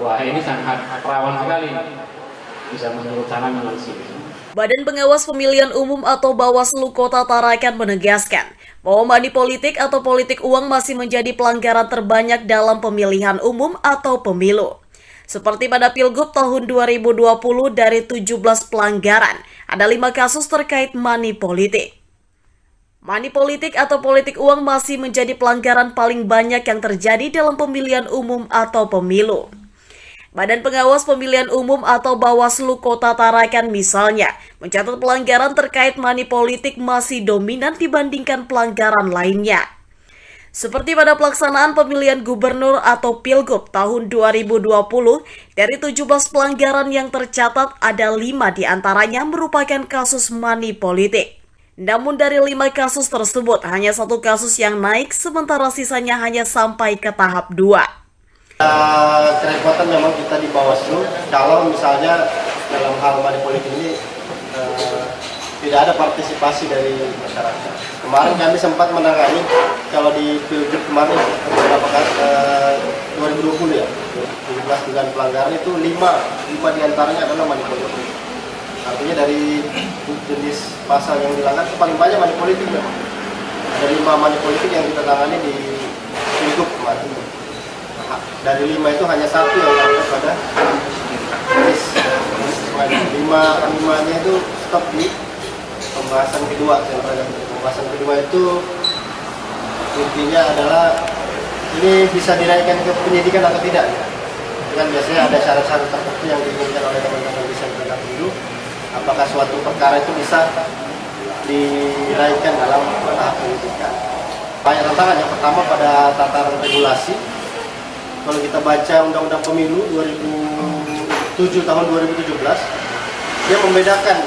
Wah, ini sangat rawan sekali, bisa menurut sana menurut sini. Badan Pengawas Pemilihan Umum atau Bawaslu Kota Tarakan menegaskan bahwa money politik atau politik uang masih menjadi pelanggaran terbanyak dalam pemilihan umum atau pemilu. Seperti pada Pilgub tahun 2020 dari 17 pelanggaran, ada 5 kasus terkait money politik. Money politik atau politik uang masih menjadi pelanggaran paling banyak yang terjadi dalam pemilihan umum atau pemilu. Badan Pengawas Pemilihan Umum atau Bawaslu Kota Tarakan misalnya mencatat pelanggaran terkait money politik masih dominan dibandingkan pelanggaran lainnya. Seperti pada pelaksanaan pemilihan gubernur atau Pilgub tahun 2020, dari 17 pelanggaran yang tercatat ada 5 diantaranya merupakan kasus money politik. Namun dari 5 kasus tersebut hanya 1 kasus yang naik sementara sisanya hanya sampai ke tahap 2. Kerepotan memang kita di Bawaslu kalau misalnya dalam hal money politik ini tidak ada partisipasi dari masyarakat. Kemarin kami sempat menangani kalau di Pilgub kemarin beberapa 2020 ya, 17 dugaan pelanggaran itu 5 diantaranya adalah money politik. Artinya dari jenis pasal yang dilanggar itu paling banyak money politik memang. Ada 5 money politik yang kita tangani di Pilgub kemarin. Dari 5 itu hanya 1 yang diangkat pada jenis 5-nya itu stop di pembahasan kedua. Pembahasan kedua itu intinya adalah ini bisa dinaikkan ke penyidikan atau tidak. Kan biasanya ada syarat-syarat tertentu yang diinginkan oleh teman-teman bisa berangkat dulu. Apakah suatu perkara itu bisa dinaikkan dalam tahap penyidikan. Banyak tantangan. Yang pertama pada tataran regulasi. Kalau kita baca Undang-Undang Pemilu 2007 tahun 2017, dia membedakan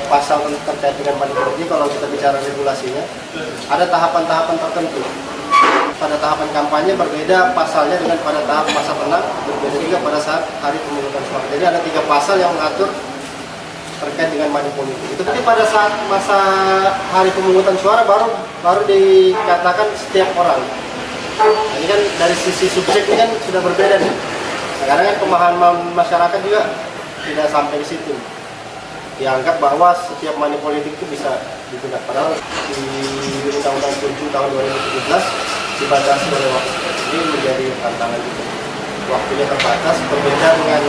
pasal terkait dengan money politik. Kalau kita bicara regulasinya, ada tahapan-tahapan tertentu. Pada tahapan kampanye berbeda pasalnya dengan pada tahap masa tenang, berbeda juga pada saat hari pemungutan suara. Jadi ada 3 pasal yang mengatur terkait dengan money politik. Itu nanti pada saat masa hari pemungutan suara baru dikatakan setiap orang. Ini kan dari sisi subjek ini kan sudah berbeda nih. Sekarang kan pemahaman masyarakat juga tidak sampai ke situ. Dianggap bahwa setiap money politik itu bisa digunakan. Padahal di Undang-Undang 7 tahun 2017 dibatasi oleh waktu. Ini menjadi tantangan juga. Waktunya terbatas, berbeda dengan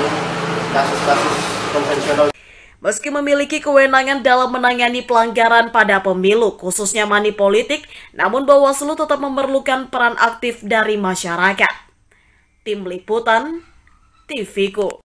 kasus-kasus konvensional. Meski memiliki kewenangan dalam menangani pelanggaran pada pemilu, khususnya money politik, namun Bawaslu tetap memerlukan peran aktif dari masyarakat. Tim Liputan, TVku.